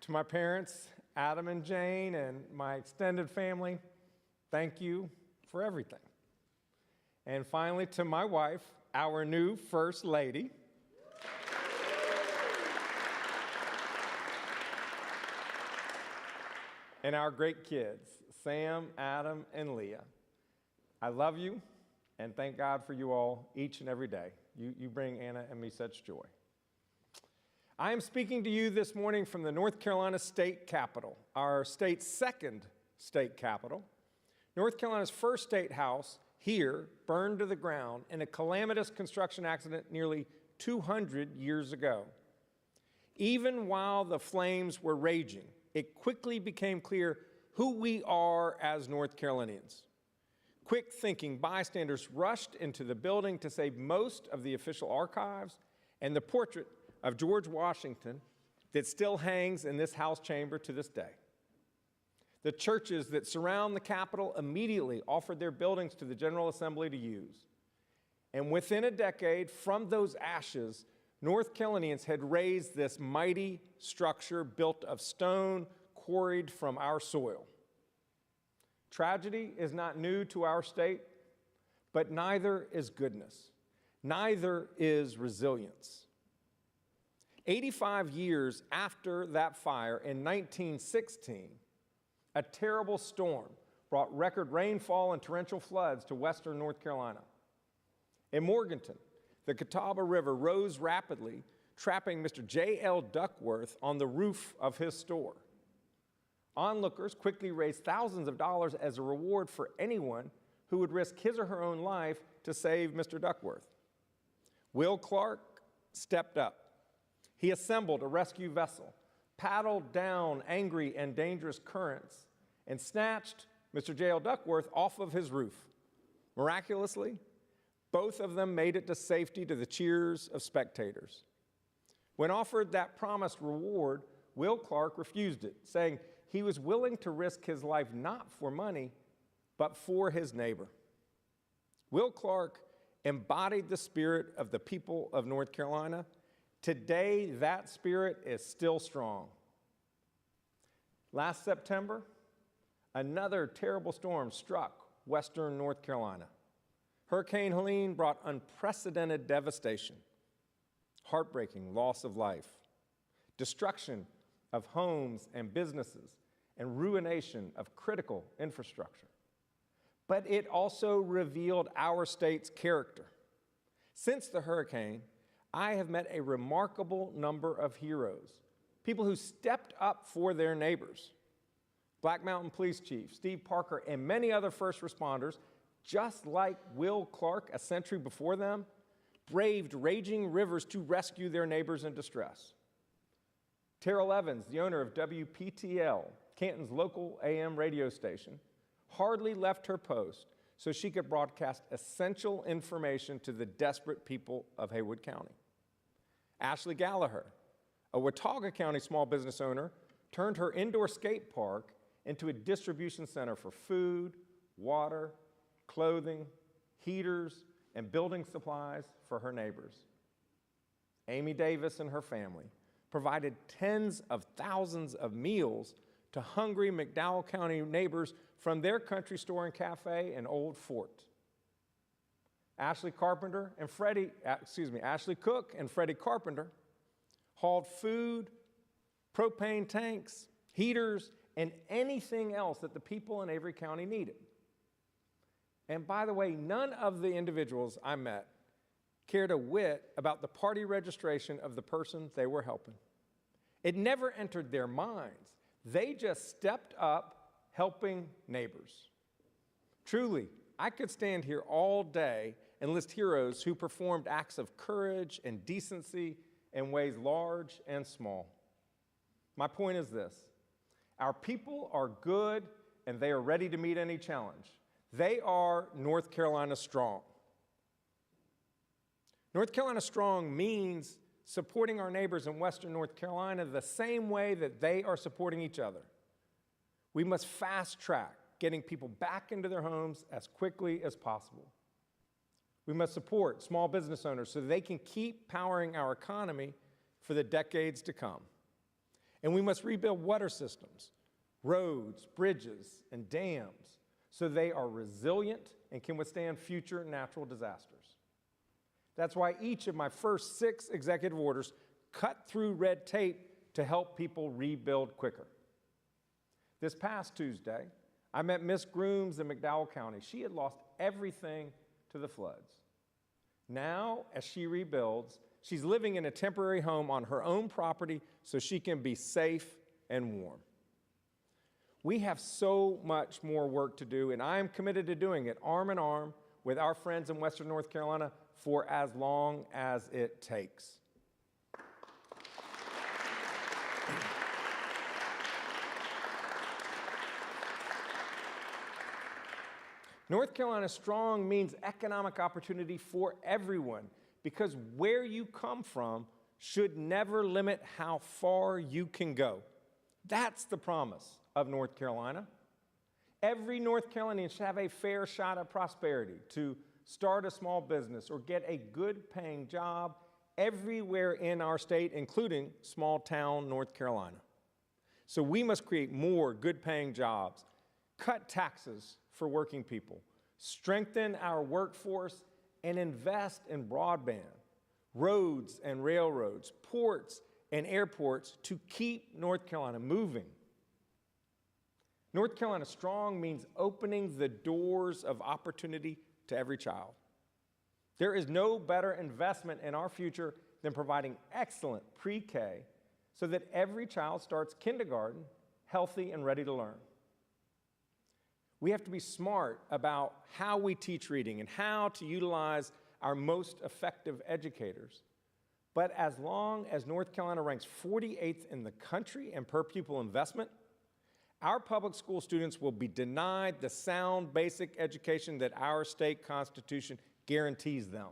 To my parents, Adam and Jane, and my extended family, thank you for everything. And finally, to my wife, our new First Lady. And our great kids, Sam, Adam, and Leah. I love you, and thank God for you all each and every day. You bring Anna and me such joy. I am speaking to you this morning from the North Carolina State Capitol, our state's second state capitol. North Carolina's first state house here burned to the ground in a calamitous construction accident nearly 200 years ago. Even while the flames were raging, it quickly became clear who we are as North Carolinians. Quick-thinking bystanders rushed into the building to save most of the official archives and the portrait of George Washington that still hangs in this House chamber to this day. The churches that surround the Capitol immediately offered their buildings to the General Assembly to use. And within a decade, from those ashes, North Carolinians had raised this mighty structure built of stone quarried from our soil. Tragedy is not new to our state, but neither is goodness. Neither is resilience. 85 years after that fire in 1916, a terrible storm brought record rainfall and torrential floods to western North Carolina. In Morganton, the Catawba River rose rapidly, trapping Mr. J.L. Duckworth on the roof of his store. Onlookers quickly raised thousands of dollars as a reward for anyone who would risk his or her own life to save Mr. Duckworth. Will Clark stepped up. He assembled a rescue vessel, paddled down angry and dangerous currents, and snatched Mr. J.L. Duckworth off of his roof. Miraculously, both of them made it to safety to the cheers of spectators. When offered that promised reward, Will Clark refused it, saying he was willing to risk his life not for money, but for his neighbor. Will Clark embodied the spirit of the people of North Carolina. Today, that spirit is still strong. Last September, another terrible storm struck western North Carolina. Hurricane Helene brought unprecedented devastation, heartbreaking loss of life, destruction of homes and businesses, and ruination of critical infrastructure. But it also revealed our state's character. Since the hurricane, I have met a remarkable number of heroes, people who stepped up for their neighbors. Black Mountain Police Chief Steve Parker and many other first responders, just like Will Clark a century before them, braved raging rivers to rescue their neighbors in distress. Terrell Evans, the owner of WPTL, Canton's local AM radio station, hardly left her post so she could broadcast essential information to the desperate people of Haywood County. Ashley Gallagher, a Watauga County small business owner, turned her indoor skate park into a distribution center for food, water, clothing, heaters, and building supplies for her neighbors. Amy Davis and her family provided tens of thousands of meals to hungry McDowell County neighbors from their country store and cafe in Old Fort. Ashley Cook and Freddie Carpenter hauled food, propane tanks, heaters, and anything else that the people in Avery County needed. And by the way, none of the individuals I met cared a whit about the party registration of the person they were helping. It never entered their minds. They just stepped up helping neighbors. Truly, I could stand here all day and list heroes who performed acts of courage and decency in ways large and small. My point is this: our people are good and they are ready to meet any challenge. They are North Carolina strong. North Carolina strong means supporting our neighbors in western North Carolina the same way that they are supporting each other. We must fast track getting people back into their homes as quickly as possible. We must support small business owners so they can keep powering our economy for the decades to come. And we must rebuild water systems, roads, bridges, and dams so they are resilient and can withstand future natural disasters. That's why each of my first 6 executive orders cut through red tape to help people rebuild quicker. This past Tuesday, I met Miss Grooms in McDowell County. She had lost everything to the floods. Now, as she rebuilds, she's living in a temporary home on her own property so she can be safe and warm. We have so much more work to do, and I am committed to doing it arm in arm with our friends in Western North Carolina for as long as it takes. North Carolina Strong means economic opportunity for everyone, because where you come from should never limit how far you can go. That's the promise of North Carolina. Every North Carolinian should have a fair shot at prosperity, to start a small business or get a good-paying job everywhere in our state, including small-town North Carolina. So we must create more good-paying jobs, cut taxes for working people, strengthen our workforce, and invest in broadband, roads and railroads, ports and airports to keep North Carolina moving. North Carolina Strong means opening the doors of opportunity to every child. There is no better investment in our future than providing excellent pre-K so that every child starts kindergarten healthy and ready to learn. We have to be smart about how we teach reading and how to utilize our most effective educators. But as long as North Carolina ranks 48th in the country in per pupil investment, our public school students will be denied the sound basic education that our state constitution guarantees them.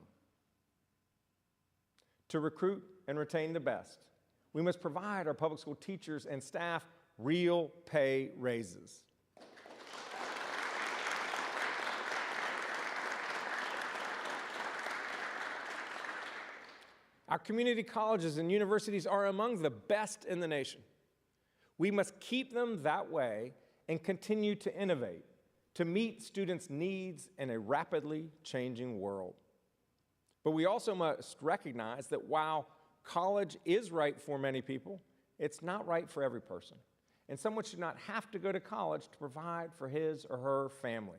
To recruit and retain the best, we must provide our public school teachers and staff real pay raises. Our community colleges and universities are among the best in the nation. We must keep them that way and continue to innovate to meet students' needs in a rapidly changing world. But we also must recognize that while college is right for many people, it's not right for every person. And someone should not have to go to college to provide for his or her family.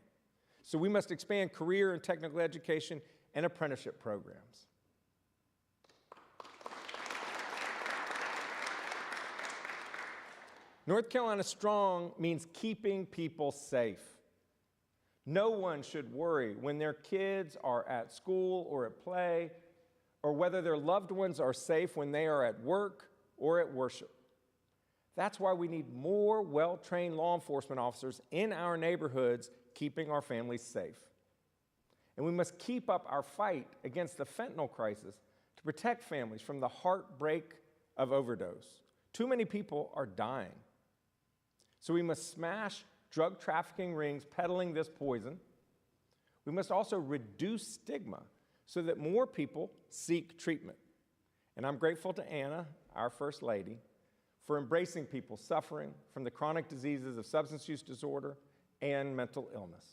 So we must expand career and technical education and apprenticeship programs. North Carolina Strong means keeping people safe. No one should worry when their kids are at school or at play, or whether their loved ones are safe when they are at work or at worship. That's why we need more well-trained law enforcement officers in our neighborhoods keeping our families safe. And we must keep up our fight against the fentanyl crisis to protect families from the heartbreak of overdose. Too many people are dying. So we must smash drug trafficking rings peddling this poison. We must also reduce stigma so that more people seek treatment. And I'm grateful to Anna, our First Lady, for embracing people suffering from the chronic diseases of substance use disorder and mental illness.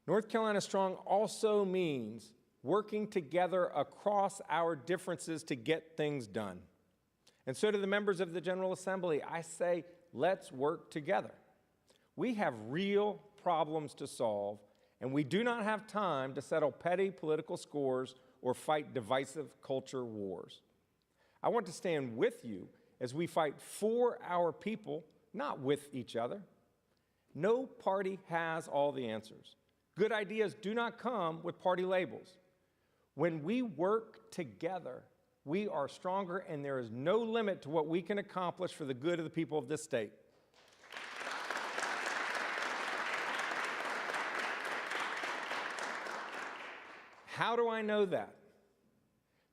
North Carolina Strong also means working together across our differences to get things done. And so to the members of the General Assembly, I say, let's work together. We have real problems to solve, and we do not have time to settle petty political scores or fight divisive culture wars. I want to stand with you as we fight for our people, not with each other. No party has all the answers. Good ideas do not come with party labels. When we work together, we are stronger, and there is no limit to what we can accomplish for the good of the people of this state. How do I know that?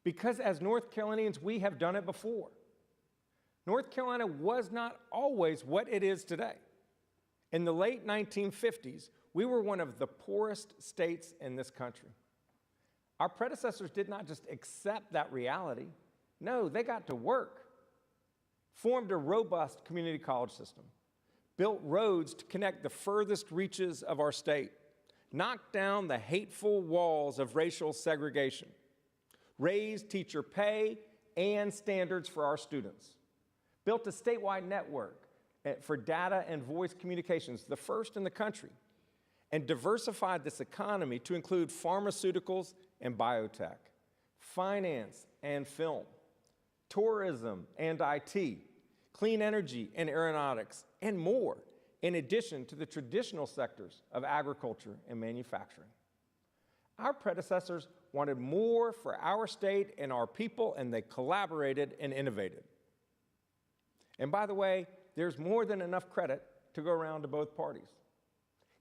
Because as North Carolinians, we have done it before. North Carolina was not always what it is today. In the late 1950s, we were one of the poorest states in this country. Our predecessors did not just accept that reality. No, they got to work, formed a robust community college system, built roads to connect the furthest reaches of our state, knocked down the hateful walls of racial segregation, raised teacher pay and standards for our students, built a statewide network for data and voice communications, the first in the country, and diversified this economy to include pharmaceuticals and biotech, finance and film, tourism and IT, clean energy and aeronautics, and more, in addition to the traditional sectors of agriculture and manufacturing. Our predecessors wanted more for our state and our people, and they collaborated and innovated. And by the way, there's more than enough credit to go around to both parties.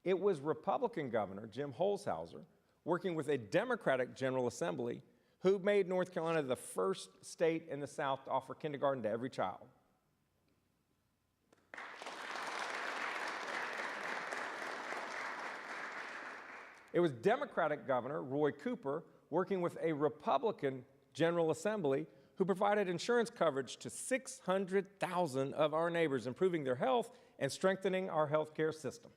It was Republican Governor Jim Holshouser, working with a Democratic General Assembly, who made North Carolina the first state in the South to offer kindergarten to every child. It was Democratic Governor Roy Cooper, working with a Republican General Assembly, who provided insurance coverage to 600,000 of our neighbors, improving their health and strengthening our healthcare system.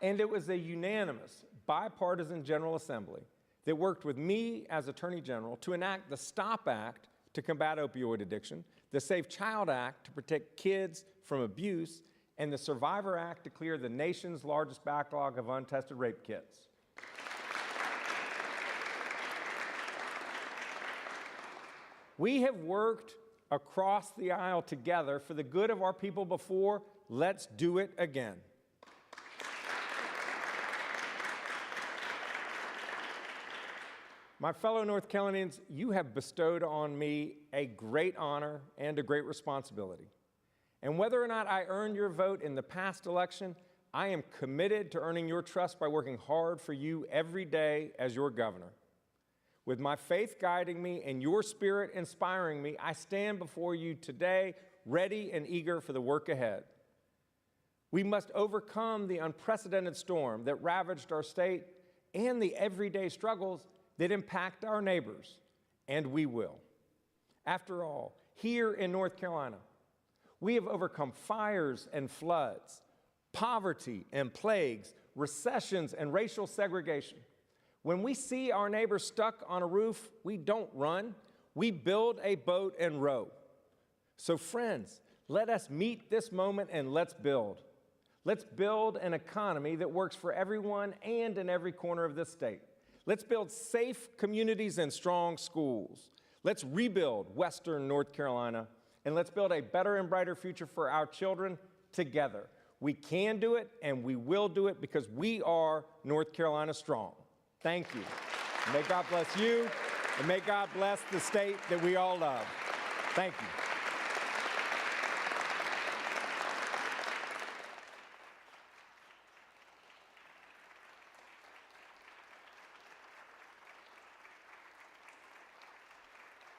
And it was a unanimous, bipartisan General Assembly that worked with me as Attorney General to enact the STOP Act to combat opioid addiction, the Safe Child Act to protect kids from abuse, and the Survivor Act to clear the nation's largest backlog of untested rape kits. We have worked across the aisle together for the good of our people before. Let's do it again. My fellow North Carolinians, you have bestowed on me a great honor and a great responsibility. And whether or not I earned your vote in the past election, I am committed to earning your trust by working hard for you every day as your governor. With my faith guiding me and your spirit inspiring me, I stand before you today ready and eager for the work ahead. We must overcome the unprecedented storm that ravaged our state and the everyday struggles that impact our neighbors, and we will. After all, here in North Carolina, we have overcome fires and floods, poverty and plagues, recessions and racial segregation. When we see our neighbors stuck on a roof, we don't run, we build a boat and row. So friends, let us meet this moment and let's build. Let's build an economy that works for everyone and in every corner of this state. Let's build safe communities and strong schools. Let's rebuild Western North Carolina, and let's build a better and brighter future for our children together. We can do it, and we will do it because we are North Carolina strong. Thank you. May God bless you, and may God bless the state that we all love. Thank you.